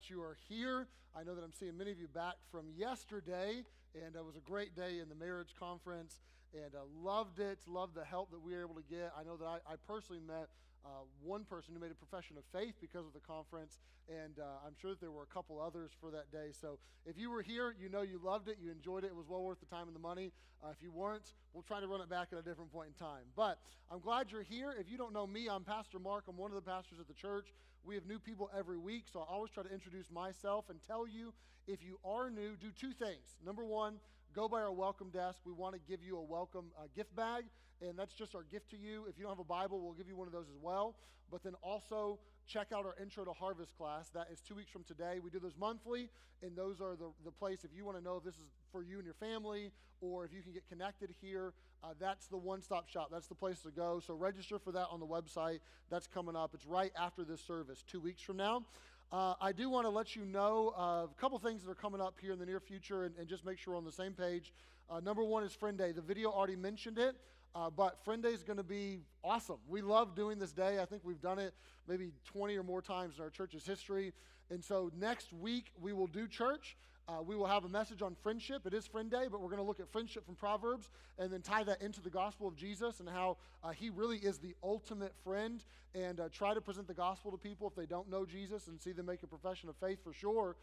that you are here. I know that I'm seeing many of you back from yesterday, and it was a great day in the marriage conference, and loved it, loved the help that we were able to get. I know that I personally met one person who made a profession of faith because of the conference, and I'm sure that there were a couple others for that day. So if you were here, you know you loved it, you enjoyed it, it was well worth the time and the money. If you weren't, we'll try to run it back at a different point in time. But I'm glad you're here. If you don't know me, I'm Pastor Mark. I'm one of the pastors at the church. We have new people every week, so I always try to introduce myself and tell you, if you are new, do two things. Number one, go by our welcome desk. We want to give you a welcome gift bag, and that's just our gift to you. If you don't have a Bible, we'll give you one of those as well. But then also check out our Intro to Harvest class. That is 2 weeks from today. We do those monthly, and those are the place if you want to know if this is for you and your family or if you can get connected here. That's the one-stop shop. That's the place to go. So register for that on the website. That's coming up. It's right after this service, 2 weeks from now. I do want to let you know a couple things that are coming up here in the near future and just make sure we're on the same page. Number one is Friend Day. The video already mentioned it, but Friend Day is going to be awesome. We love doing this day. I think we've done it maybe 20 or more times in our church's history. And so next week we will do church. We will have a message on friendship. It is Friend Day, but we're going to look at friendship from Proverbs and then tie that into the gospel of Jesus and how he really is the ultimate friend, and try to present the gospel to people if they don't know Jesus and see them make a profession of faith for sure.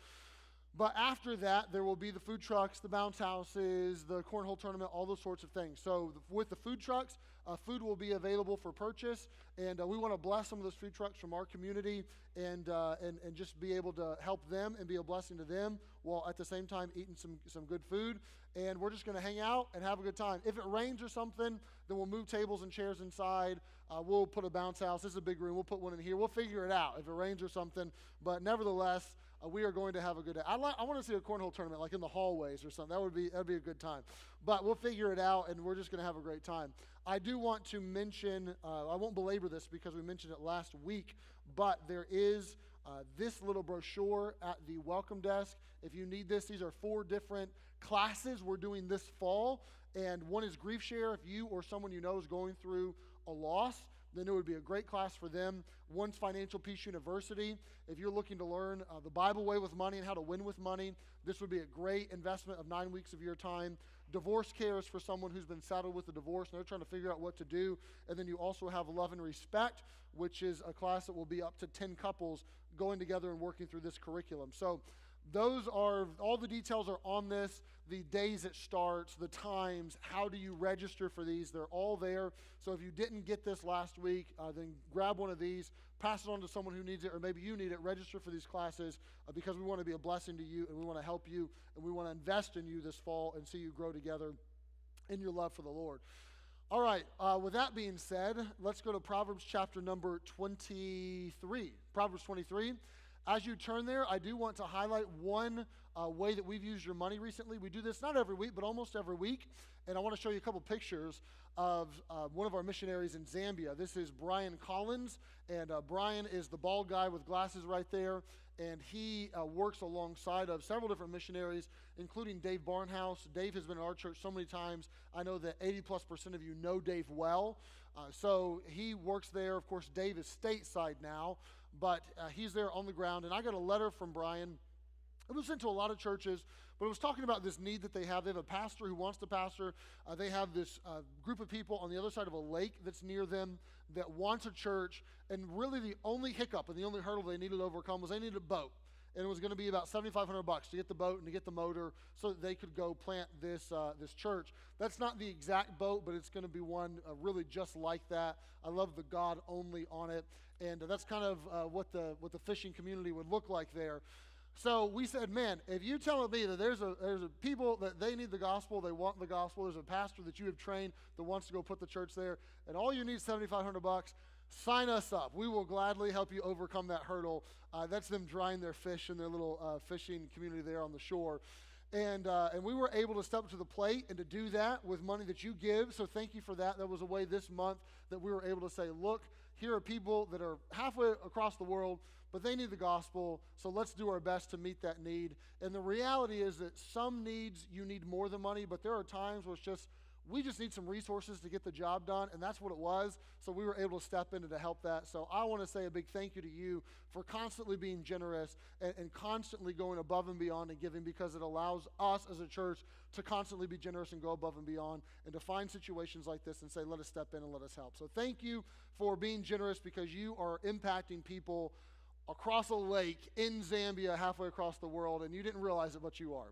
But after that, there will be the food trucks, the bounce houses, the cornhole tournament, all those sorts of things. So with the food trucks, food will be available for purchase, and we want to bless some of those food trucks from our community and just be able to help them and be a blessing to them while at the same time eating some good food. And we're just going to hang out and have a good time. If it rains or something, then we'll move tables and chairs inside. We'll put a bounce house. This is a big room. We'll put one in here. We'll figure it out if it rains or something. But nevertheless, we are going to have a good day. I want to see a cornhole tournament like in the hallways or something. That'd be a good time. But we'll figure it out, and we're just going to have a great time. I do want to mention, I won't belabor this because we mentioned it last week, but there is this little brochure at the welcome desk. If you need this, these are 4 different classes we're doing this fall, and one is Grief Share. If you or someone you know is going through a loss, then it would be a great class for them. One's Financial Peace University. If you're looking to learn the Bible way with money and how to win with money, this would be a great investment of 9 weeks of your time. Divorce Care is for someone who's been saddled with a divorce and they're trying to figure out what to do. And then you also have Love and Respect, which is a class that will be up to 10 couples going together and working through this curriculum. So those are, all the details are on this, the days it starts, the times, how do you register for these, they're all there. So if you didn't get this last week, then grab one of these, pass it on to someone who needs it, or maybe you need it, register for these classes because we want to be a blessing to you and we want to help you and we want to invest in you this fall and see you grow together in your love for the Lord. All right, with that being said, let's go to Proverbs chapter number 23. Proverbs 23. As you turn there, I do want to highlight one way that we've used your money recently. We do this not every week, but almost every week. And I want to show you a couple pictures of one of our missionaries in Zambia. This is Brian Collins, and Brian is the bald guy with glasses right there. And he works alongside of several different missionaries, including Dave Barnhouse. Dave has been in our church so many times. I know that 80+% of you know Dave well. So he works there. Of course, Dave is stateside now, but he's there on the ground. And I got a letter from Brian. It was sent to a lot of churches, but it was talking about this need that they have. They have a pastor who wants to pastor. They have this group of people on the other side of a lake that's near them that wants a church. And really the only hiccup and the only hurdle they needed to overcome was they needed a boat. And it was going to be about $7,500 to get the boat and to get the motor so that they could go plant this church. That's not the exact boat, but it's going to be one really just like that. I love the God only on it. And that's kind of what the fishing community would look like there. So we said, man, if you tell me that there's a people that they need the gospel, they want the gospel, there's a pastor that you have trained that wants to go put the church there, and all you need is $7,500, sign us up. We will gladly help you overcome that hurdle. That's them drying their fish in their little fishing community there on the shore. And we were able to step up to the plate and to do that with money that you give. So thank you for that. That was a way this month that we were able to say, look, here are people that are halfway across the world, but they need the gospel. So let's do our best to meet that need. And the reality is that some needs you need more than money, but there are times where it's just We just need some resources to get the job done, and that's what it was. So we were able to step in to help that. So I want to say a big thank you to you for constantly being generous and constantly going above and beyond and giving, because it allows us as a church to constantly be generous and go above and beyond and to find situations like this and say, let us step in and let us help. So thank you for being generous, because you are impacting people across a lake in Zambia, halfway across the world, and you didn't realize it, but you are.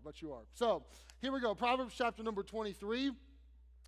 So here we go. Proverbs chapter number 23.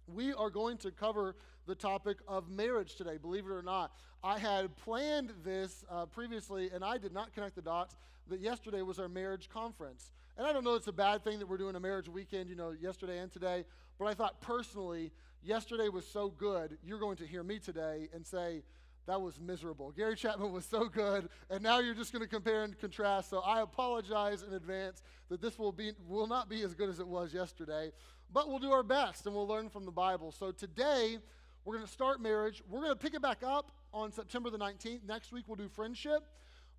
We are going to cover the topic of marriage today, believe it or not. I had planned this previously, and I did not connect the dots that yesterday was our marriage conference. And I don't know it's a bad thing that we're doing a marriage weekend, yesterday and today, but I thought personally, yesterday was so good, you're going to hear me today and say, that was miserable. Gary Chapman was so good, and now you're just going to compare and contrast. So I apologize in advance that this will not be as good as it was yesterday, but we'll do our best, and we'll learn from the Bible. So today, we're going to start marriage. We're going to pick it back up on September the 19th. Next week, we'll do friendship,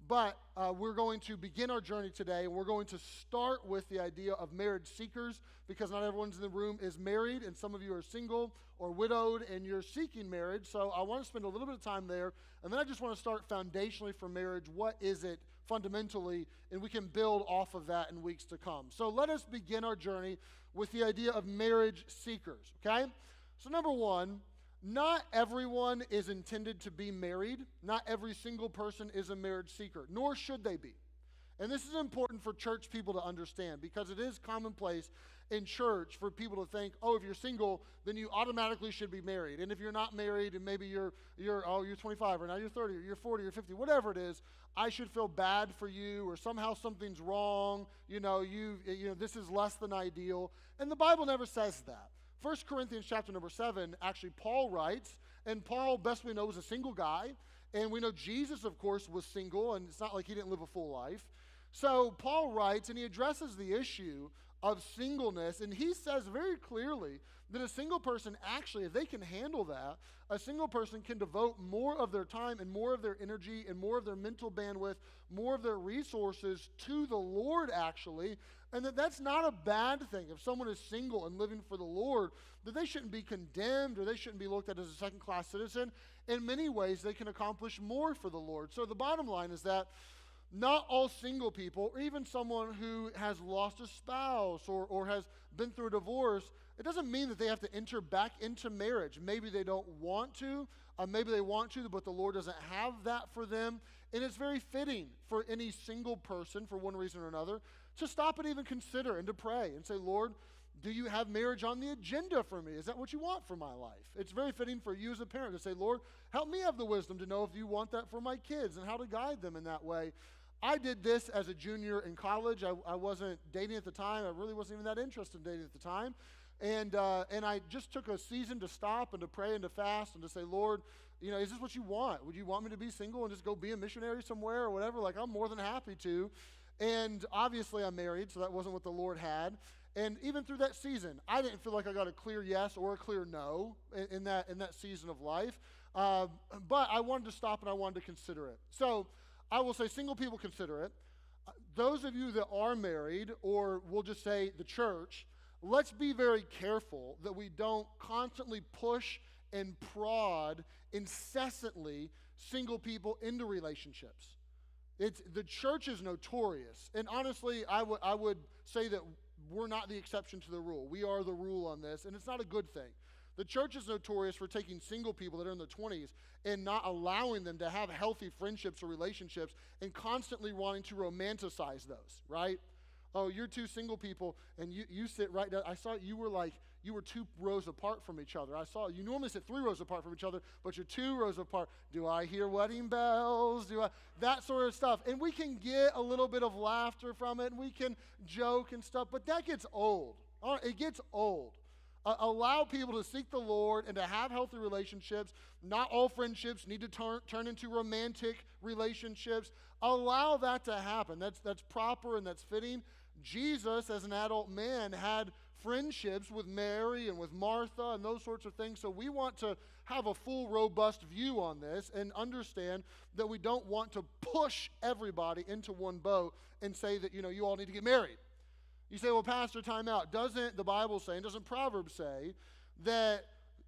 but we're going to begin our journey today, and we're going to start with the idea of marriage seekers, because not everyone in the room is married, and some of you are single or widowed, and you're seeking marriage. So I want to spend a little bit of time there, and then I just want to start foundationally for marriage. What is it fundamentally? And we can build off of that in weeks to come. So let us begin our journey with the idea of marriage seekers, okay? So number one, not everyone is intended to be married. Not every single person is a marriage seeker, nor should they be. And this is important for church people to understand, because it is commonplace in church for people to think, oh, if you're single, then you automatically should be married. And if you're not married, and maybe you're 25, or now you're 30, or you're 40, or 50, whatever it is, I should feel bad for you, or somehow something's wrong. This is less than ideal. And the Bible never says that. 1 Corinthians chapter number 7, actually Paul writes, and Paul, best we know, was a single guy. And we know Jesus, of course, was single, and it's not like he didn't live a full life. So Paul writes, and he addresses the issue of singleness, and he says very clearly that a single person, actually, if they can handle that, a single person can devote more of their time and more of their energy and more of their mental bandwidth, more of their resources to the Lord, actually, and that's not a bad thing. If someone is single and living for the Lord, that they shouldn't be condemned or they shouldn't be looked at as a second-class citizen. In many ways, they can accomplish more for the Lord. So the bottom line is that not all single people, or even someone who has lost a spouse or has been through a divorce, it doesn't mean that they have to enter back into marriage. Maybe they don't want to. Maybe they want to, but the Lord doesn't have that for them. And it's very fitting for any single person, for one reason or another, to stop and even consider and to pray and say, Lord, do you have marriage on the agenda for me? Is that what you want for my life? It's very fitting for you as a parent to say, Lord, help me have the wisdom to know if you want that for my kids and how to guide them in that way. I did this as a junior in college. I wasn't dating at the time. I really wasn't even that interested in dating at the time. And I just took a season to stop and to pray and to fast and to say, Lord, is this what you want? Would you want me to be single and just go be a missionary somewhere or whatever? Like, I'm more than happy to. And obviously I'm married, so that wasn't what the Lord had. And even through that season, I didn't feel like I got a clear yes or a clear no in that season of life. But I wanted to stop and I wanted to consider it. So I will say single people consider it. Those of you that are married, or we'll just say the church, let's be very careful that we don't constantly push and prod incessantly single people into relationships. The church is notorious. And honestly, I would say that we're not the exception to the rule. We are the rule on this, and it's not a good thing. The church is notorious for taking single people that are in their 20s and not allowing them to have healthy friendships or relationships and constantly wanting to romanticize those, right? Oh, you're two single people, and you sit right down. I saw you were 2 rows apart from each other. I saw you normally sit 3 rows apart from each other, but you're 2 rows apart. Do I hear wedding bells? That sort of stuff. And we can get a little bit of laughter from it, and we can joke and stuff, but that gets old. It gets old. Allow people to seek the Lord and to have healthy relationships. Not all friendships need to turn into romantic relationships. Allow that to happen. That's proper and that's fitting. Jesus, as an adult man, had friendships with Mary and with Martha and those sorts of things. So we want to have a full, robust view on this and understand that we don't want to push everybody into one boat and say that, you all need to get married. You say, well, Pastor, time out. Doesn't the Bible say, and doesn't Proverbs say, that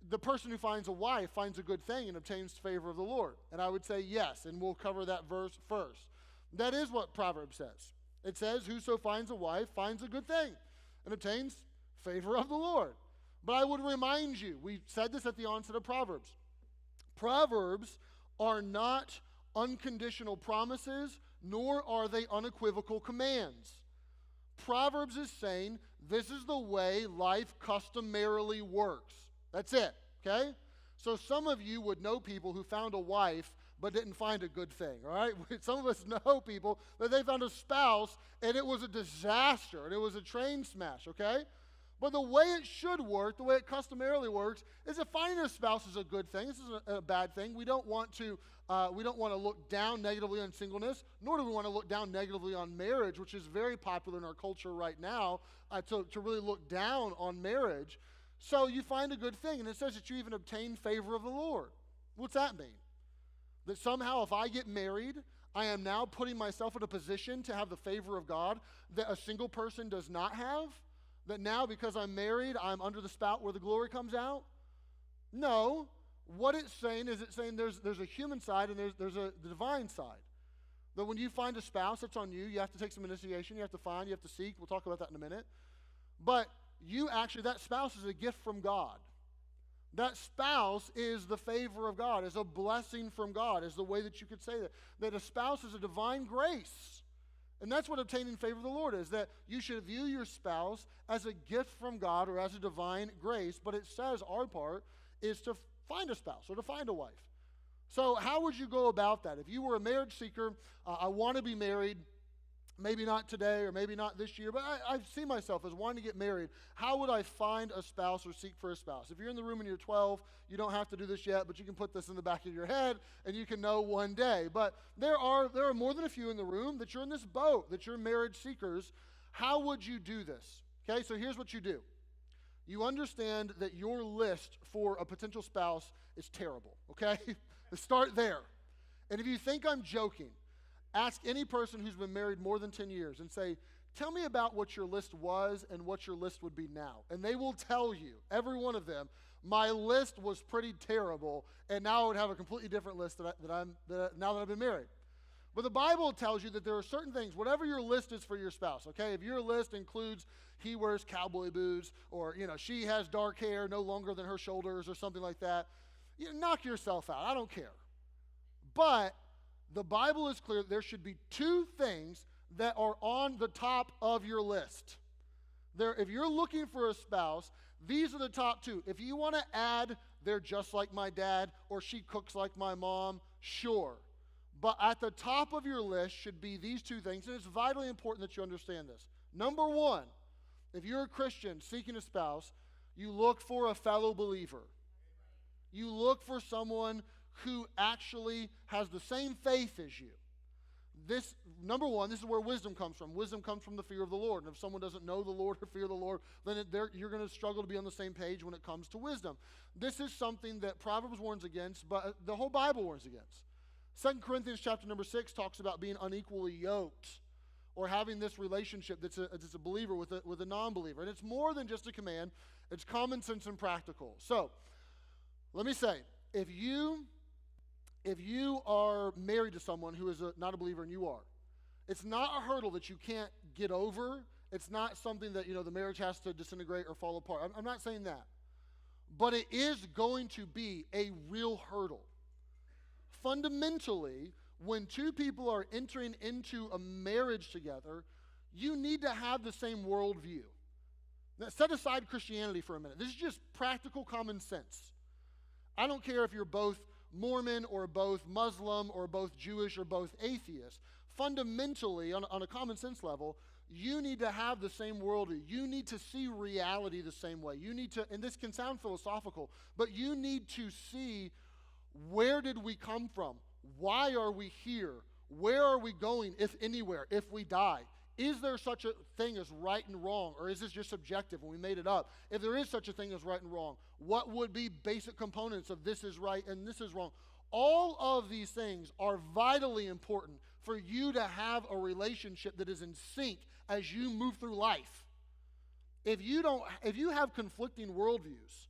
the person who finds a wife finds a good thing and obtains favor of the Lord? And I would say yes, and we'll cover that verse first. That is what Proverbs says. It says, whoso finds a wife finds a good thing and obtains favor of the Lord. But I would remind you, we said this at the onset of Proverbs. Proverbs are not unconditional promises, nor are they unequivocal commands. Proverbs is saying this is the way life customarily works. That's it, okay? So some of you would know people who found a wife but didn't find a good thing, all right? Some of us know people that they found a spouse and it was a disaster and it was a train smash, okay? But the way it should work, the way it customarily works, is that finding a spouse is a good thing. This isn't a bad thing. We don't want to look down negatively on singleness, nor do we want to look down negatively on marriage, which is very popular in our culture right now, to really look down on marriage. So you find a good thing, and it says that you even obtain favor of the Lord. What's that mean? That somehow if I get married, I am now putting myself in a position to have the favor of God that a single person does not have? That now because I'm married, I'm under the spout where the glory comes out? No. What it's saying is there's a human side and there's the divine side. That when you find a spouse, it's on you. You have to take some initiation. You have to find. You have to seek. We'll talk about that in a minute. But that spouse is a gift from God. That spouse is the favor of God, is a blessing from God, is the way that you could say that. That a spouse is a divine grace. And that's what obtaining favor of the Lord is, that you should view your spouse as a gift from God or as a divine grace. But it says our part is to find a spouse or to find a wife. So how would you go about that? If you were a marriage seeker, I want to be married, maybe not today or maybe not this year, but I see myself as wanting to get married. How would I find a spouse or seek for a spouse? If you're in the room and you're 12, you don't have to do this yet, but you can put this in the back of your head and you can know one day. But there are more than a few in the room that you're in this boat, that you're marriage seekers. How would you do this? Okay, so here's what you do. You understand that your list for a potential spouse is terrible, okay? Let's start there. And if you think I'm joking, ask any person who's been married more than 10 years and say, tell me about what your list was and what your list would be now. And they will tell you, every one of them, my list was pretty terrible, and now I would have a completely different list now that I've been married. But the Bible tells you that there are certain things, whatever your list is for your spouse, okay? If your list includes he wears cowboy boots, or, she has dark hair no longer than her shoulders or something like that, knock yourself out. I don't care. But the Bible is clear that there should be two things that are on the top of your list. If you're looking for a spouse, these are the top two. If you want to add, they're just like my dad, or she cooks like my mom, sure. But at the top of your list should be these two things, and it's vitally important that you understand this. Number one, if you're a Christian seeking a spouse, you look for a fellow believer. You look for someone who actually has the same faith as you. Number one, this is where wisdom comes from. Wisdom comes from the fear of the Lord. And if someone doesn't know the Lord or fear the Lord, then you're going to struggle to be on the same page when it comes to wisdom. This is something that Proverbs warns against, but the whole Bible warns against. 2 Corinthians chapter number 6 talks about being unequally yoked, or having this relationship that's a believer with a non-believer. And it's more than just a command. It's common sense and practical. So, let me say, if you are married to someone who is not a believer and you are, it's not a hurdle that you can't get over. It's not something that, the marriage has to disintegrate or fall apart. I'm not saying that. But it is going to be a real hurdle. Fundamentally, when two people are entering into a marriage together, you need to have the same worldview. Now, set aside Christianity for a minute. This is just practical common sense. I don't care if you're both Mormon or both Muslim or both Jewish or both atheist. Fundamentally, on a common sense level, you need to have the same worldview. You need to see reality the same way. You need to, and this can sound philosophical, but you need to see, where did we come from? Why are we here? Where are we going, if anywhere, if we die? Is there such a thing as right and wrong, or is this just subjective and we made it up? If there is such a thing as right and wrong, what would be basic components of this is right and this is wrong? All of these things are vitally important for you to have a relationship that is in sync as you move through life. If you have conflicting worldviews,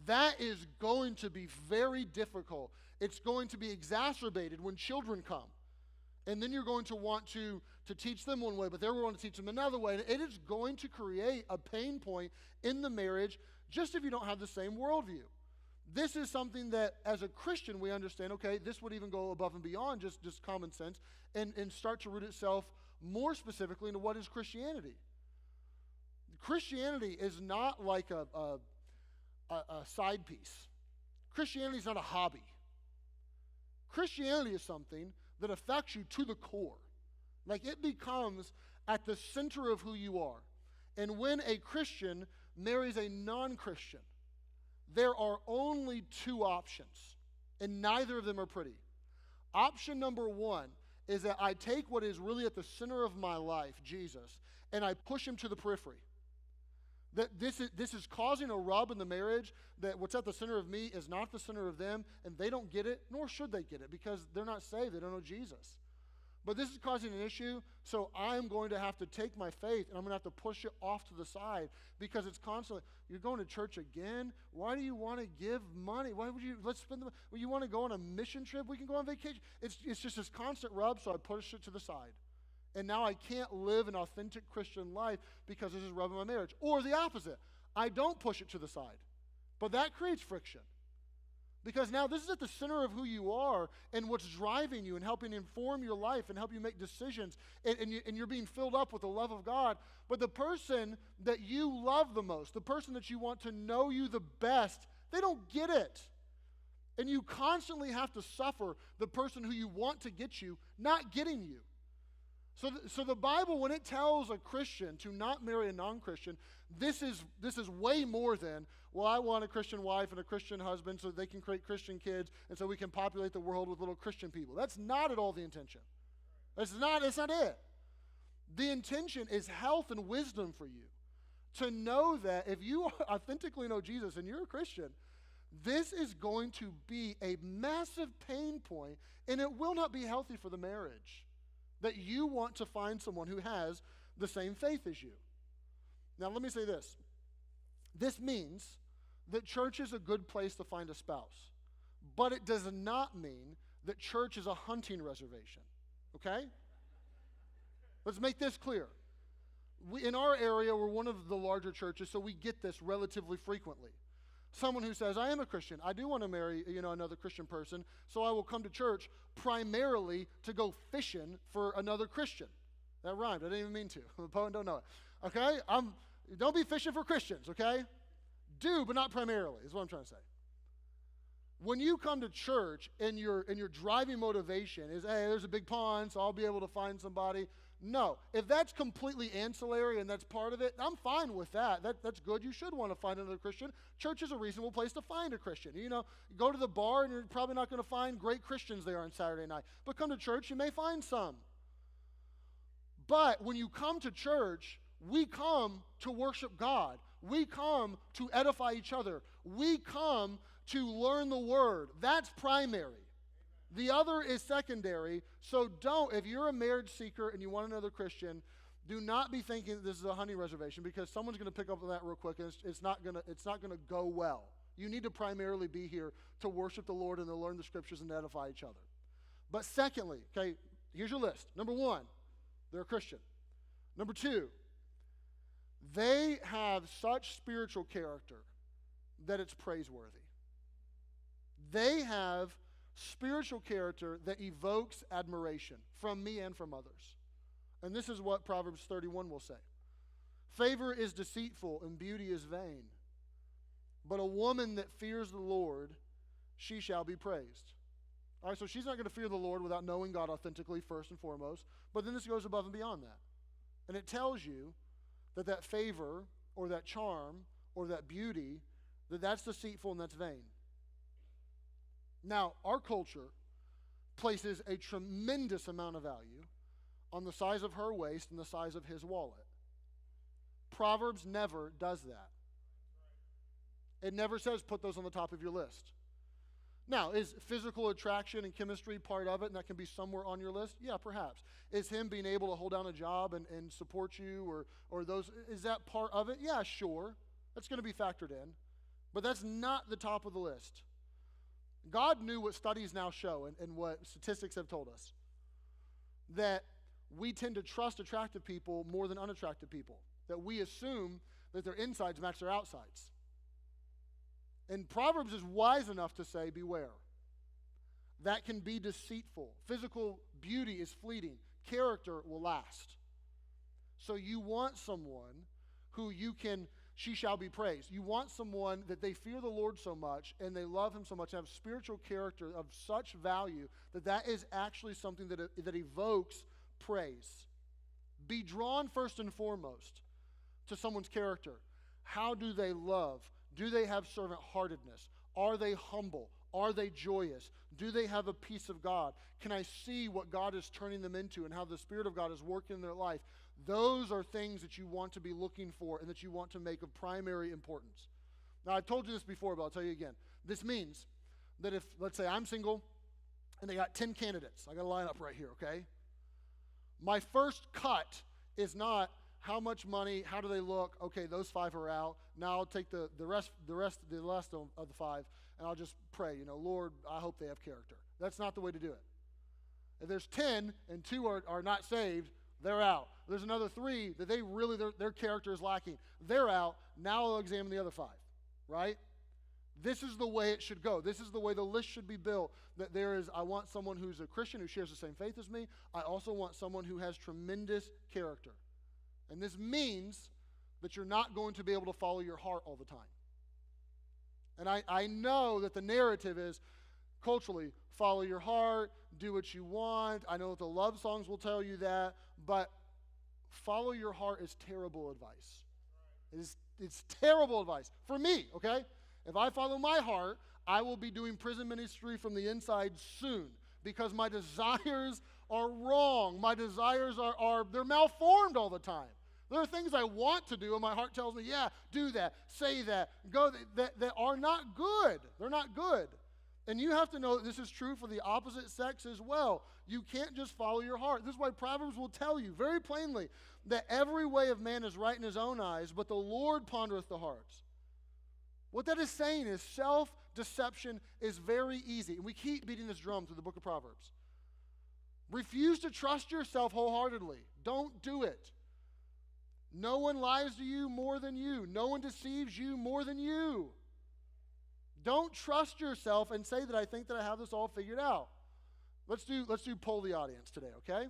That is going to be very difficult. It's going to be exacerbated when children come. And then you're going to want to teach them one way, but they're going to teach them another way. And it is going to create a pain point in the marriage just if you don't have the same worldview. This is something that, as a Christian, we understand, okay, this would even go above and beyond just common sense and start to root itself more specifically into what is Christianity. Christianity is not like a side piece. Christianity is not a hobby. Christianity is something that affects you to the core. Like, it becomes at the center of who you are. And when a Christian marries a non-Christian, there are only two options, and neither of them are pretty. Option number one is that I take what is really at the center of my life, Jesus, and I push him to the periphery. That this is causing a rub in the marriage, that what's at the center of me is not the center of them, and they don't get it, nor should they get it, because they're not saved, they don't know Jesus. But this is causing an issue, so I'm going to have to take my faith, and I'm going to have to push it off to the side, because it's constantly, you're going to church again? Why do you want to give money? Why would you, let's spend the money. Well, you want to go on a mission trip? We can go on vacation. It's just this constant rub, so I push it to the side. And now I can't live an authentic Christian life because this is rubbing my marriage. Or the opposite. I don't push it to the side. But that creates friction. Because now this is at the center of who you are and what's driving you and helping inform your life and help you make decisions. And you're being filled up with the love of God. But the person that you love the most, the person that you want to know you the best, they don't get it. And you constantly have to suffer the person who you want to get you not getting you. So the Bible, when it tells a Christian to not marry a non-Christian, this is way more than, well, I want a Christian wife and a Christian husband so they can create Christian kids and so we can populate the world with little Christian people. That's not at all the intention. That's not it. The intention is health and wisdom for you. To know that if you authentically know Jesus and you're a Christian, this is going to be a massive pain point, and it will not be healthy for the marriage. That you want to find someone who has the same faith as you. Now, let me say this. This means that church is a good place to find a spouse. But it does not mean that church is a hunting reservation. Okay? Let's make this clear. In our area, we're one of the larger churches, so we get this relatively frequently. Someone who says, I am a Christian. I do want to marry, another Christian person, so I will come to church primarily to go fishing for another Christian. That rhymed. I didn't even mean to. The poet don't know it. Okay? Don't be fishing for Christians, okay? Do, but not primarily, is what I'm trying to say. When you come to church and your driving motivation is, hey, there's a big pond, so I'll be able to find somebody. No. If that's completely ancillary and that's part of it, I'm fine with that. That's good. You should want to find another Christian. Church is a reasonable place to find a Christian. You go to the bar and you're probably not going to find great Christians there on Saturday night. But come to church, you may find some. But when you come to church, we come to worship God. We come to edify each other. We come to learn the Word. That's primary. The other is secondary, so if you're a marriage seeker and you want another Christian, do not be thinking that this is a honey reservation, because someone's going to pick up on that real quick and it's not going to go well. You need to primarily be here to worship the Lord and to learn the Scriptures and to edify each other. But secondly, okay, here's your list. Number one, they're a Christian. Number two, they have such spiritual character that it's praiseworthy. They have spiritual character that evokes admiration from me and from others. And this is what Proverbs 31 will say. Favor is deceitful and beauty is vain. But a woman that fears the Lord, she shall be praised. All right, so she's not going to fear the Lord without knowing God authentically first and foremost. But then this goes above and beyond that. And it tells you that favor or that charm or that beauty, that's deceitful and that's vain. Now, our culture places a tremendous amount of value on the size of her waist and the size of his wallet. Proverbs never does that. It never says put those on the top of your list. Now, is physical attraction and chemistry part of it, and that can be somewhere on your list? Yeah, perhaps. Is him being able to hold down a job and support you or those, is that part of it? Yeah, sure. That's going to be factored in. But that's not the top of the list. God knew what studies now show and what statistics have told us, that we tend to trust attractive people more than unattractive people, that we assume that their insides match their outsides. And Proverbs is wise enough to say, beware. That can be deceitful. Physical beauty is fleeting. Character will last. So you want someone who she shall be praised. You want someone that they fear the Lord so much and they love him so much and have spiritual character of such value that is actually something that evokes praise. Be drawn first and foremost to someone's character. How do they love? Do they have servant-heartedness? Are they humble? Are they joyous? Do they have a peace of God? Can I see what God is turning them into and how the Spirit of God is working in their life? Those are things that you want to be looking for and that you want to make of primary importance. Now, I've told you this before, but I'll tell you again. This means that if, let's say, I'm single and they got 10 candidates. I got to line up right here, okay? My first cut is not how much money, how do they look? Okay, those 5 are out. Now I'll take the rest of the 5, and I'll just pray, Lord, I hope they have character. That's not the way to do it. If there's 10 and 2 are not saved, they're out. There's another 3 that their character is lacking. They're out. Now I'll examine the other 5, right? This is the way it should go. This is the way the list should be built. That I want someone who's a Christian who shares the same faith as me. I also want someone who has tremendous character. And this means that you're not going to be able to follow your heart all the time. And I know that the narrative is culturally, follow your heart, do what you want. I know that the love songs will tell you that, but follow your heart is terrible advice. It's terrible advice for me, okay? If I follow my heart, I will be doing prison ministry from the inside soon because my desires are wrong. My desires they're malformed all the time. There are things I want to do, and my heart tells me, yeah, do that, say that, go, that are not good. They're not good. And you have to know that this is true for the opposite sex as well. You can't just follow your heart. This is why Proverbs will tell you very plainly that every way of man is right in his own eyes, but the Lord pondereth the hearts. What that is saying is self-deception is very easy. And we keep beating this drum through the book of Proverbs. Refuse to trust yourself wholeheartedly. Don't do it. No one lies to you more than you. No one deceives you more than you. Don't trust yourself and say that I think that I have this all figured out. Let's do poll the audience today, okay?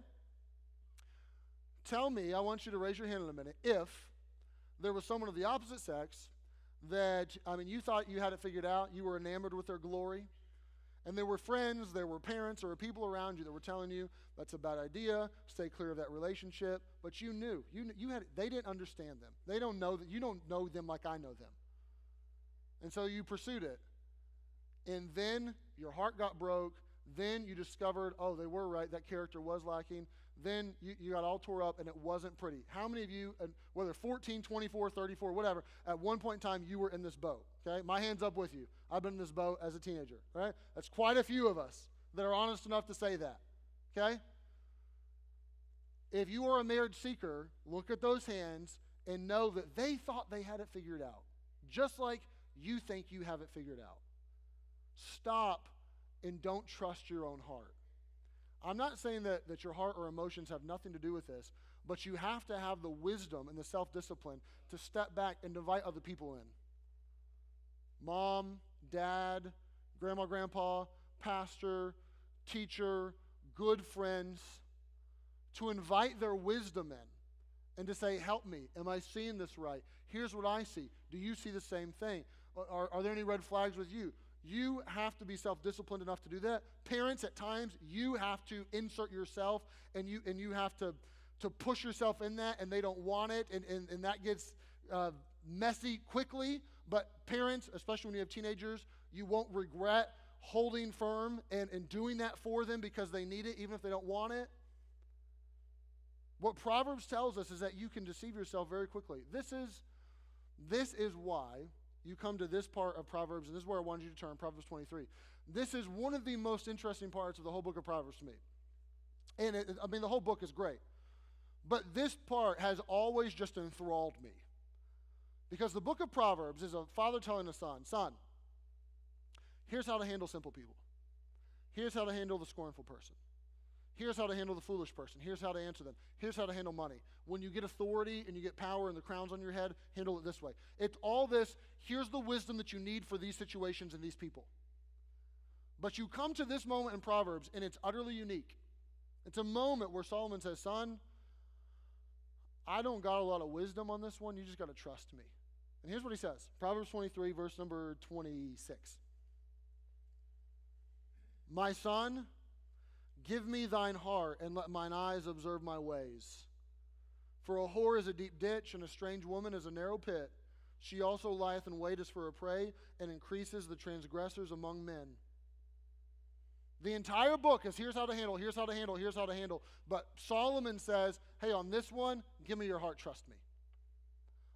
Tell me, I want you to raise your hand in a minute, if there was someone of the opposite sex that, you thought you had it figured out, you were enamored with their glory, and there were friends, there were parents, there were people around you that were telling you, that's a bad idea, stay clear of that relationship, but you knew, they didn't understand them. They don't know that, you don't know them like I know them. And so you pursued it. And then your heart got broke. Then you discovered, oh, they were right, that character was lacking. Then you got all tore up and it wasn't pretty. How many of you, whether 14, 24, 34, whatever, at one point in time you were in this boat, okay? My hand's up with you. I've been in this boat as a teenager, right? That's quite a few of us that are honest enough to say that, okay? If you are a marriage seeker, look at those hands and know that they thought they had it figured out, just like you think you have it figured out. Stop and don't trust your own heart. I'm not saying that your heart or emotions have nothing to do with this, but you have to have the wisdom and the self-discipline to step back and invite other people in. Mom, dad, grandma, grandpa, pastor, teacher, good friends, to invite their wisdom in and to say, help me, am I seeing this right? Here's what I see. Do you see the same thing? Are there any red flags with you? You have to be self-disciplined enough to do that. Parents, at times, you have to insert yourself and you have to push yourself in that, and they don't want it, and that gets messy quickly. But parents, especially when you have teenagers, you won't regret holding firm and doing that for them because they need it, even if they don't want it. What Proverbs tells us is that you can deceive yourself very quickly. This is why you come to this part of Proverbs, and this is where I wanted you to turn, Proverbs 23. This is one of the most interesting parts of the whole book of Proverbs to me. And the whole book is great. But this part has always just enthralled me. Because the book of Proverbs is a father telling a son, here's how to handle simple people. Here's how to handle the scornful person. Here's how to handle the foolish person. Here's how to answer them. Here's how to handle money. When you get authority and you get power and the crown's on your head, handle it this way. It's all this, here's the wisdom that you need for these situations and these people. But you come to this moment in Proverbs, and it's utterly unique. It's a moment where Solomon says, son, I don't got a lot of wisdom on this one. You just got to trust me. And here's what he says. Proverbs 23, verse number 26. My son, give me thine heart, and let mine eyes observe my ways. For a whore is a deep ditch, and a strange woman is a narrow pit. She also lieth in wait as for a prey, and increases the transgressors among men. The entire book is here's how to handle, here's how to handle, here's how to handle. But Solomon says, hey, on this one, give me your heart, trust me.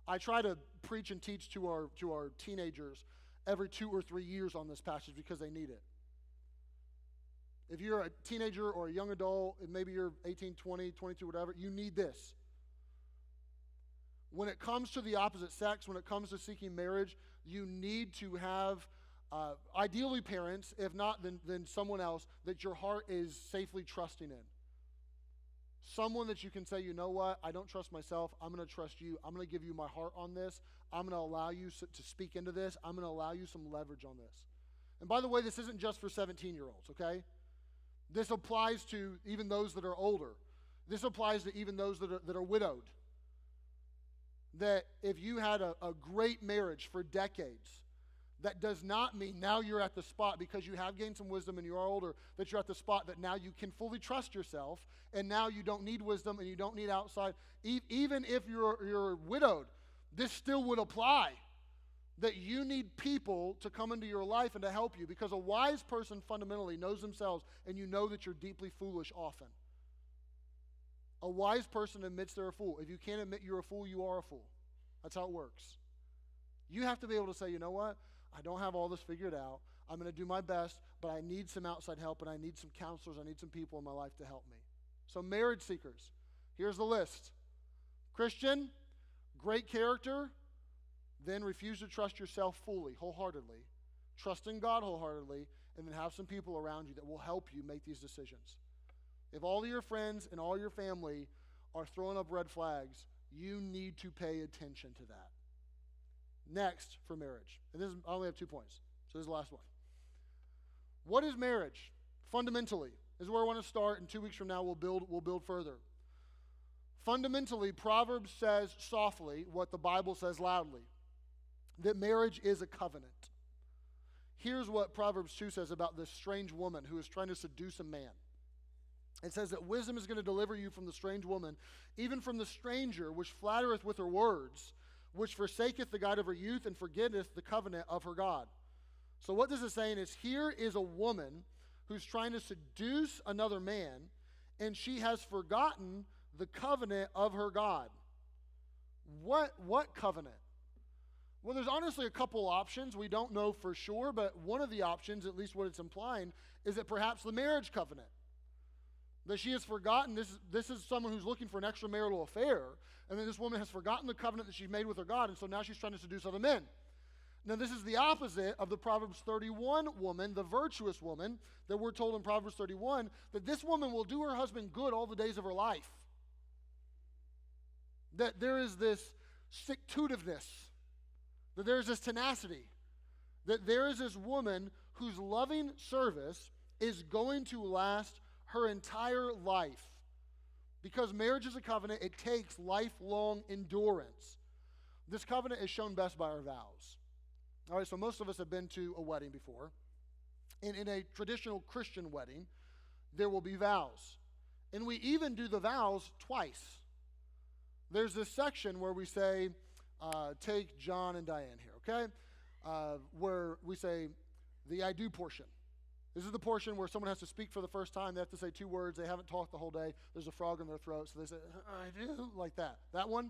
I try to preach and teach to our teenagers every 2 or 3 years on this passage because they need it. If you're a teenager or a young adult, and maybe you're 18, 20, 22, whatever, you need this. When it comes to the opposite sex, when it comes to seeking marriage, you need to have, ideally parents, if not, then someone else that your heart is safely trusting in. Someone that you can say, you know what, I don't trust myself, I'm going to trust you, I'm going to give you my heart on this, I'm going to allow you to speak into this, I'm going to allow you some leverage on this. And by the way, this isn't just for 17-year-olds, okay? This applies to even those that are older. This applies to even those that are widowed. That if you had a great marriage for decades, that does not mean now you're at the spot because you have gained some wisdom and you are older, that you're at the spot that now you can fully trust yourself and now you don't need wisdom and you don't need outside. Even if you're widowed, this still would apply. That you need people to come into your life and to help you, because a wise person fundamentally knows themselves, and you know that you're deeply foolish often. A wise person admits they're a fool. If you can't admit you're a fool, you are a fool. That's how it works. You have to be able to say, you know what? I don't have all this figured out. I'm going to do my best, but I need some outside help, and I need some counselors. I need some people in my life to help me. So marriage seekers, here's the list. Christian, great character, then refuse to trust yourself fully, wholeheartedly. Trust in God wholeheartedly, and then have some people around you that will help you make these decisions. If all of your friends and all your family are throwing up red flags, you need to pay attention to that. Next, for marriage. And I only have 2 points, so this is the last one. What is marriage? Fundamentally, this is where I want to start, and 2 weeks from now we'll build further. Fundamentally, Proverbs says softly what the Bible says loudly, that marriage is a covenant. Here's what Proverbs 2 says about this strange woman who is trying to seduce a man. It says that wisdom is going to deliver you from the strange woman, even from the stranger which flattereth with her words, which forsaketh the God of her youth and forgetteth the covenant of her God. So what this is saying is, here is a woman who's trying to seduce another man, and she has forgotten the covenant of her God. What covenant? Well, there's honestly a couple options. We don't know for sure, but one of the options, at least what it's implying, is that perhaps the marriage covenant. That she has forgotten, this is someone who's looking for an extramarital affair, and then this woman has forgotten the covenant that she made with her God, and so now she's trying to seduce other men. Now, this is the opposite of the Proverbs 31 woman, the virtuous woman, that we're told in Proverbs 31, that this woman will do her husband good all the days of her life. That there is this stick-to-itiveness, that there is this tenacity, that there is this woman whose loving service is going to last her entire life. Because marriage is a covenant, it takes lifelong endurance. This covenant is shown best by our vows. All right, so most of us have been to a wedding before. And in a traditional Christian wedding, there will be vows. And we even do the vows twice. There's this section where we say, take John and Diane here, okay? Where we say the I do portion. This is the portion where someone has to speak for the first time. They have to say 2 words. They haven't talked the whole day. There's a frog in their throat, so they say, I do, like that. That one.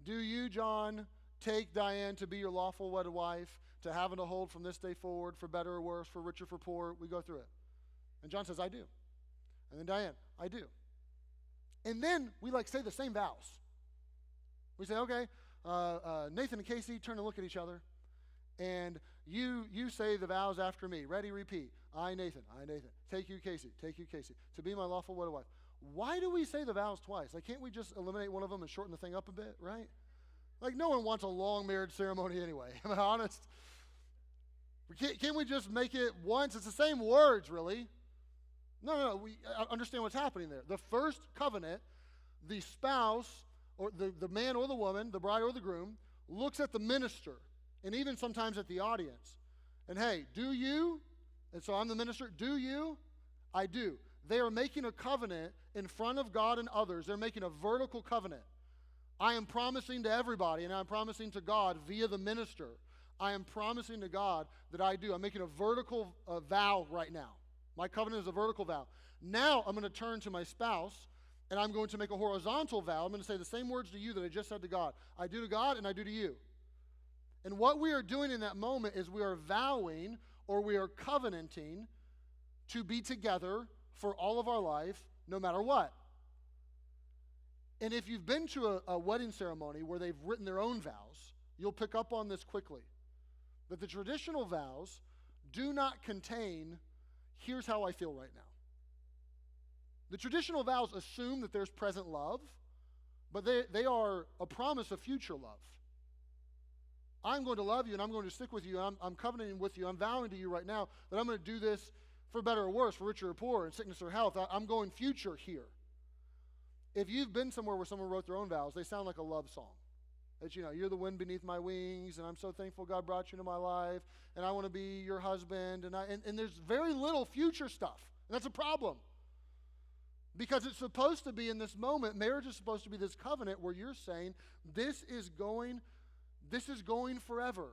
Do you, John, take Diane to be your lawful wedded wife, to have and to hold from this day forward, for better or worse, for richer, for poor? We go through it. And John says, I do. And then Diane, I do. And then we say the same vows. We say, okay, Nathan and Casey turn and look at each other, and you say the vows after me. Ready, repeat. I, Nathan. Take you, Casey. To be my lawful wedded wife. Why do we say the vows twice? Like, can't we just eliminate one of them and shorten the thing up a bit, right? Like, no one wants a long marriage ceremony anyway. Am I honest? Can't we just make it once? It's the same words, really. No. We understand what's happening there. The first covenant, the spouse, or the man or the woman, the bride or the groom, looks at the minister, and even sometimes at the audience. And hey, do you? And so I'm the minister. Do you? I do. They are making a covenant in front of God and others. They're making a vertical covenant. I am promising to everybody, and I'm promising to God via the minister. I am promising to God that I do. I'm making a vertical vow right now. My covenant is a vertical vow. Now I'm going to turn to my spouse, and I'm going to make a horizontal vow. I'm going to say the same words to you that I just said to God. I do to God, and I do to you. And what we are doing in that moment is we are vowing, or we are covenanting, to be together for all of our life, no matter what. And if you've been to a wedding ceremony where they've written their own vows, you'll pick up on this quickly. That the traditional vows do not contain, here's how I feel right now. The traditional vows assume that there's present love, but they are a promise of future love. I'm going to love you, and I'm going to stick with you, and I'm covenanting with you. I'm vowing to you right now that I'm going to do this for better or worse, for richer or poor, in sickness or health. I'm going future here. If you've been somewhere where someone wrote their own vows, they sound like a love song. That, you're the wind beneath my wings, and I'm so thankful God brought you into my life, and I want to be your husband, and there's very little future stuff. And that's a problem. Because it's supposed to be in this moment, marriage is supposed to be this covenant where you're saying, this is going forever.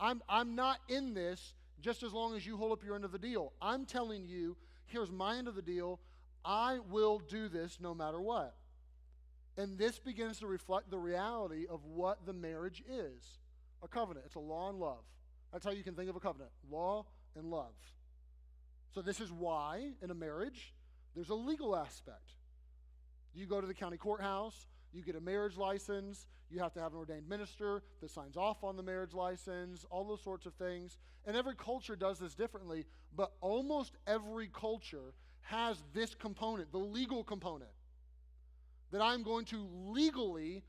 I'm not in this just as long as you hold up your end of the deal. I'm telling you, here's my end of the deal. I will do this no matter what. And this begins to reflect the reality of what the marriage is. A covenant. It's a law and love. That's how you can think of a covenant. Law and love. So this is why, in a marriage, there's a legal aspect. You go to the county courthouse, you get a marriage license, you have to have an ordained minister that signs off on the marriage license, all those sorts of things. And every culture does this differently, but almost every culture has this component, the legal component, that I'm going to legally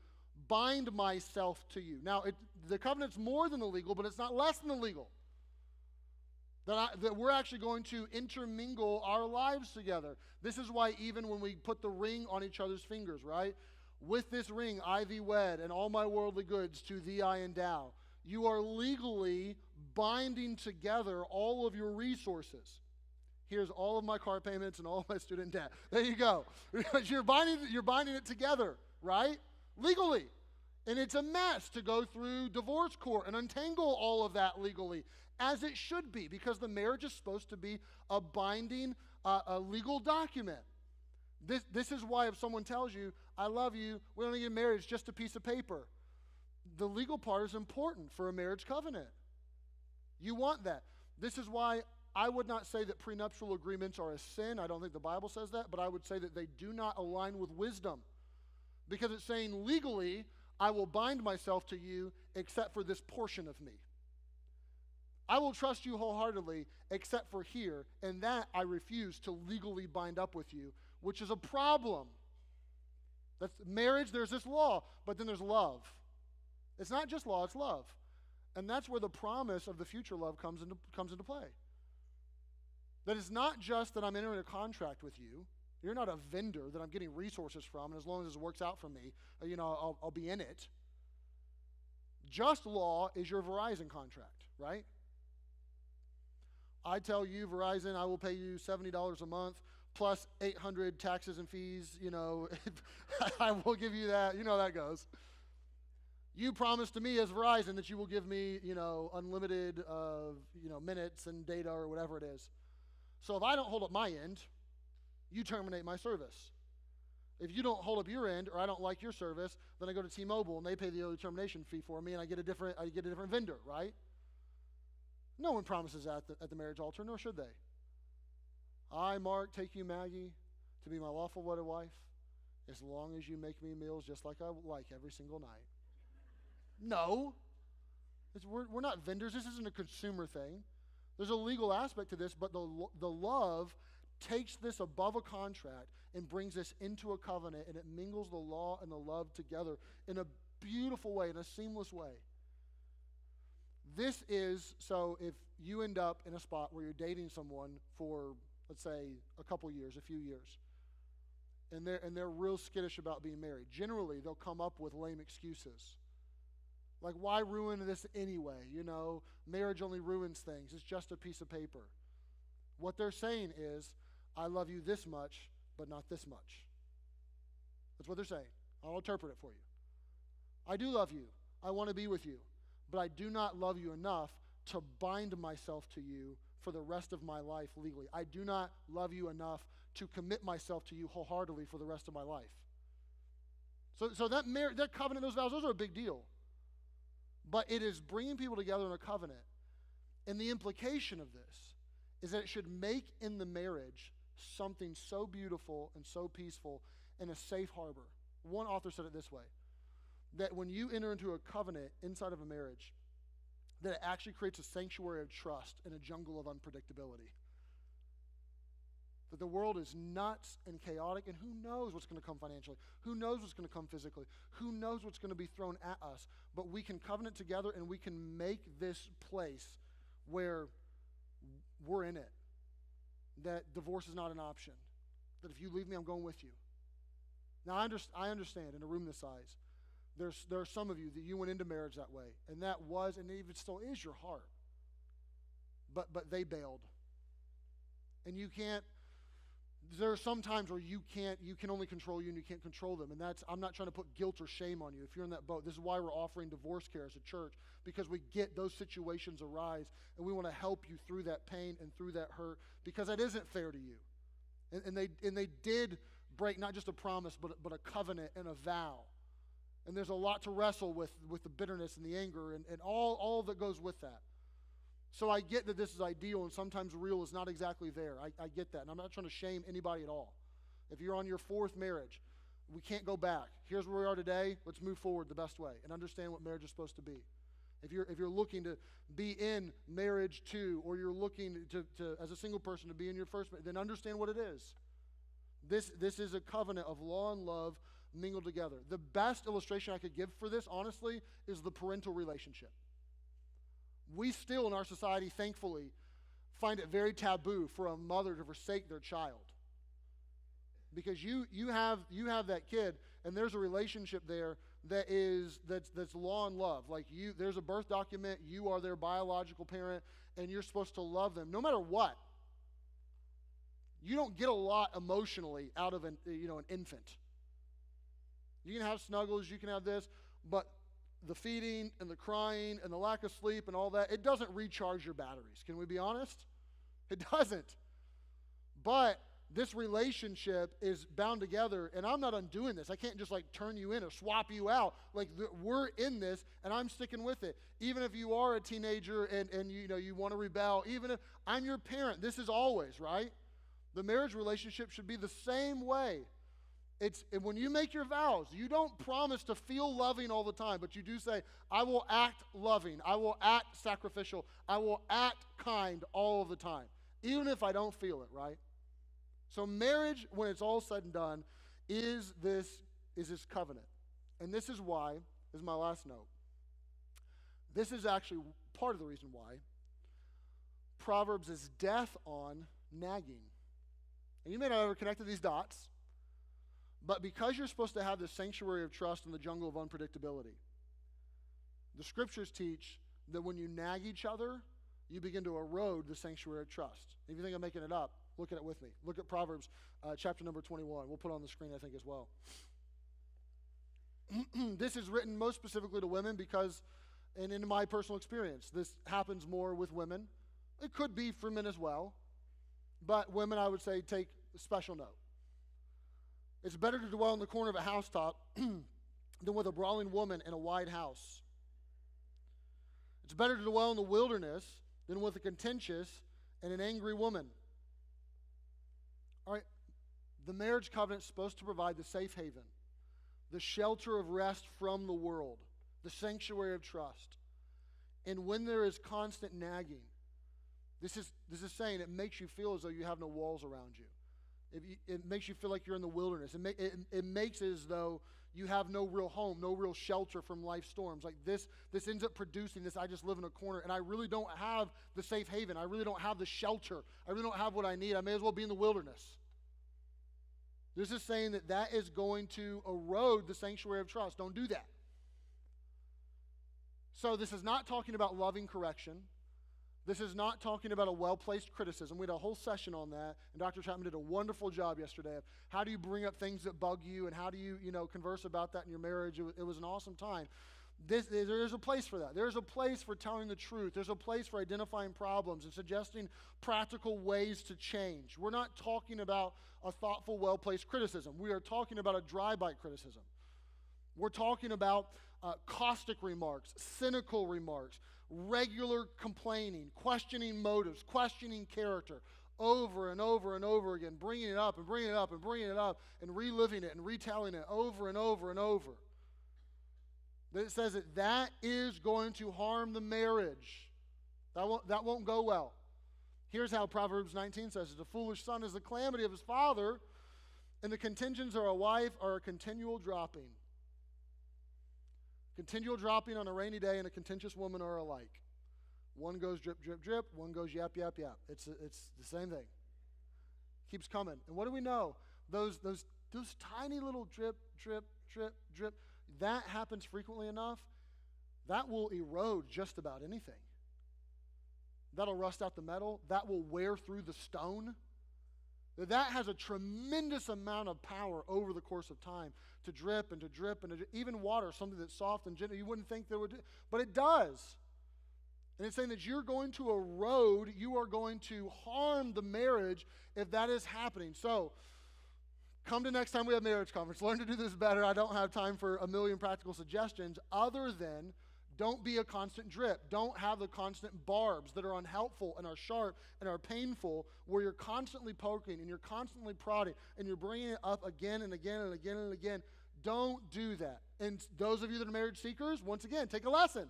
bind myself to you. Now, the covenant's more than the legal, but it's not less than the legal. That we're actually going to intermingle our lives together. This is why even when we put the ring on each other's fingers, right? With this ring I thee wed, and all my worldly goods to thee I endow. You are legally binding together all of your resources. Here's all of my car payments and all of my student debt. There you go. You're binding it together, right? Legally. And it's a mess to go through divorce court and untangle all of that legally, as it should be, because the marriage is supposed to be a binding, a legal document. This is why if someone tells you, I love you, we don't get married, it's just a piece of paper. The legal part is important for a marriage covenant. You want that. This is why I would not say that prenuptial agreements are a sin. I don't think the Bible says that, but I would say that they do not align with wisdom. Because it's saying legally, I will bind myself to you except for this portion of me. I will trust you wholeheartedly except for here, and that I refuse to legally bind up with you, which is a problem. That's marriage, there's this law, but then there's love. It's not just law, it's love. And that's where the promise of the future love comes into play. That it's not just that I'm entering a contract with you. You're not a vendor that I'm getting resources from, and as long as it works out for me, I'll be in it. Just law is your Verizon contract, right? I tell you, Verizon, I will pay you $70 a month plus 800 taxes and fees, I will give you that. You know how that goes. You promise to me as Verizon that you will give me, unlimited, minutes and data or whatever it is. So if I don't hold up my end, you terminate my service. If you don't hold up your end or I don't like your service, then I go to T-Mobile and they pay the early termination fee for me and I get a different vendor, right? No one promises that at the marriage altar, nor should they. I, Mark, take you, Maggie, to be my lawful wedded wife, as long as you make me meals just like I like every single night. No. We're not vendors. This isn't a consumer thing. There's a legal aspect to this, but the love takes this above a contract and brings this into a covenant, and it mingles the law and the love together in a beautiful way, in a seamless way. This is, so if you end up in a spot where you're dating someone for, let's say, a couple years, a few years, and they're real skittish about being married, generally they'll come up with lame excuses. Like, why ruin this anyway? You know, marriage only ruins things. It's just a piece of paper. What they're saying is, I love you this much, but not this much. That's what they're saying. I'll interpret it for you. I do love you. I want to be with you. But I do not love you enough to bind myself to you for the rest of my life legally. I do not love you enough to commit myself to you wholeheartedly for the rest of my life. So that covenant, those vows, those are a big deal. But it is bringing people together in a covenant. And the implication of this is that it should make in the marriage something so beautiful and so peaceful and a safe harbor. One author said it this way, that when you enter into a covenant inside of a marriage, that it actually creates a sanctuary of trust in a jungle of unpredictability. That the world is nuts and chaotic, and who knows what's going to come financially? Who knows what's going to come physically? Who knows what's going to be thrown at us? But we can covenant together, and we can make this place where we're in it. That divorce is not an option. That if you leave me, I'm going with you. Now, I understand in a room this size, there are some of you that you went into marriage that way, and that was, and even still is, your heart. But they bailed. And you can't, there are some times where you can only control you and you can't control them. And I'm not trying to put guilt or shame on you if you're in that boat. This is why we're offering divorce care as a church, because we get those situations arise and we want to help you through that pain and through that hurt, because that isn't fair to you. And they did break not just a promise, but a covenant and a vow. And there's a lot to wrestle with the bitterness and the anger and all that goes with that. So I get that this is ideal, and sometimes real is not exactly there. I get that, and I'm not trying to shame anybody at all. If you're on your fourth marriage, we can't go back. Here's where we are today. Let's move forward the best way and understand what marriage is supposed to be. If you're looking to be in marriage too, or you're looking to as a single person to be in your first marriage, then understand what it is. This is a covenant of law and love mingled together. The best illustration I could give for this, honestly, is the parental relationship. We still in our society, thankfully, find it very taboo for a mother to forsake their child. Because you have that kid, and there's a relationship there that's law and love. Like there's a birth document, you are their biological parent, and you're supposed to love them no matter what. You don't get a lot emotionally out of an infant. You can have snuggles, you can have this, but the feeding and the crying and the lack of sleep and all that, it doesn't recharge your batteries. Can we be honest? It doesn't. But this relationship is bound together, and I'm not undoing this. I can't just turn you in or swap you out. We're in this, and I'm sticking with it. Even if you are a teenager and you want to rebel, even if I'm your parent, this is always, right? The marriage relationship should be the same way. When you make your vows, you don't promise to feel loving all the time, but you do say, I will act loving, I will act sacrificial, I will act kind all of the time, even if I don't feel it, right? So marriage, when it's all said and done, is this covenant. And this is why, this is my last note, this is actually part of the reason why Proverbs is death on nagging. And you may not have ever connected these dots, but because you're supposed to have this sanctuary of trust in the jungle of unpredictability, the scriptures teach that when you nag each other, you begin to erode the sanctuary of trust. If you think I'm making it up, look at it with me. Look at Proverbs chapter number 21. We'll put it on the screen, I think, as well. This is written most specifically to women because, and in my personal experience, this happens more with women. It could be for men as well, but women, I would say, take special note. It's better to dwell in the corner of a housetop than with a brawling woman in a wide house. It's better to dwell in the wilderness than with a contentious and an angry woman. All right, the marriage covenant is supposed to provide the safe haven, the shelter of rest from the world, the sanctuary of trust. And when there is constant nagging, this is saying it makes you feel as though you have no walls around you. It makes you feel like you're in the wilderness. It makes it as though you have no real home, no real shelter from life's storms. Like this ends up producing this, I just live in a corner, and I really don't have the safe haven. I really don't have the shelter. I really don't have what I need. I may as well be in the wilderness. This is saying that is going to erode the sanctuary of trust. Don't do that. So this is not talking about loving correction. This is not talking about a well-placed criticism. We had a whole session on that, and Dr. Chapman did a wonderful job yesterday of how do you bring up things that bug you, and how do you, converse about that in your marriage. It was an awesome time. There is a place for that. There's a place for telling the truth. There's a place for identifying problems and suggesting practical ways to change. We're not talking about a thoughtful, well-placed criticism. We are talking about a dry-bite criticism. We're talking about caustic remarks, cynical remarks, regular complaining, questioning motives, questioning character, over and over and over again, bringing it up and bringing it up and bringing it up and reliving it and retelling it over and over and over. That it says that is going to harm the marriage. That won't go well. Here's how Proverbs 19 says it. The foolish son is the calamity of his father, and the contentions of a wife are a continual dropping. Continual dropping on a rainy day and a contentious woman are alike. One goes drip, drip, drip. One goes yap, yap, yap. It's the same thing. Keeps coming. And what do we know? Those tiny little drip, drip, drip, drip, that happens frequently enough, that will erode just about anything. That'll rust out the metal. That will wear through the stone. That has a tremendous amount of power over the course of time to drip and to drip and to even water, something that's soft and gentle. You wouldn't think there would, but it does. And it's saying that you're going to erode, you are going to harm the marriage if that is happening. So, come to next time we have marriage conference. Learn to do this better. I don't have time for a million practical suggestions other than don't be a constant drip. Don't have the constant barbs that are unhelpful and are sharp and are painful where you're constantly poking and you're constantly prodding and you're bringing it up again and again and again and again. Don't do that. And those of you that are marriage seekers, once again, take a lesson.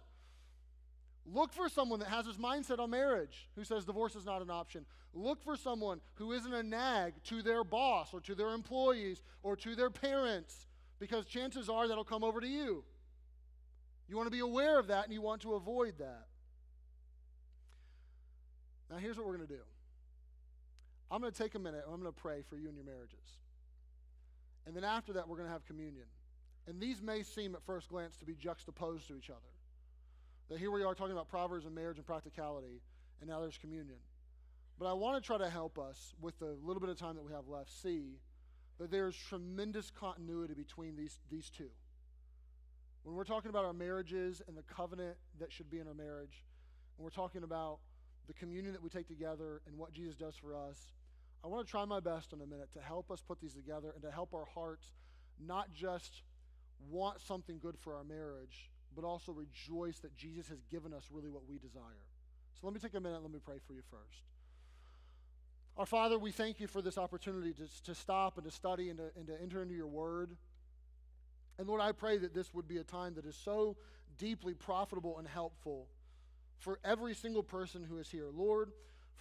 Look for someone that has this mindset on marriage, who says divorce is not an option. Look for someone who isn't a nag to their boss or to their employees or to their parents, because chances are that'll come over to you. You want to be aware of that, and you want to avoid that. Now, here's what we're going to do. I'm going to take a minute, and I'm going to pray for you and your marriages. And then after that, we're going to have communion. And these may seem at first glance to be juxtaposed to each other. That here we are talking about Proverbs and marriage and practicality, and now there's communion. But I want to try to help us, with the little bit of time that we have left, see that there's tremendous continuity between these two. When we're talking about our marriages and the covenant that should be in our marriage, and we're talking about the communion that we take together and what Jesus does for us, I want to try my best in a minute to help us put these together and to help our hearts not just want something good for our marriage, but also rejoice that Jesus has given us really what we desire. So let me take a minute and let me pray for you first. Our Father, we thank you for this opportunity to stop and to study and to enter into your word. And Lord, I pray that this would be a time that is so deeply profitable and helpful for every single person who is here. Lord,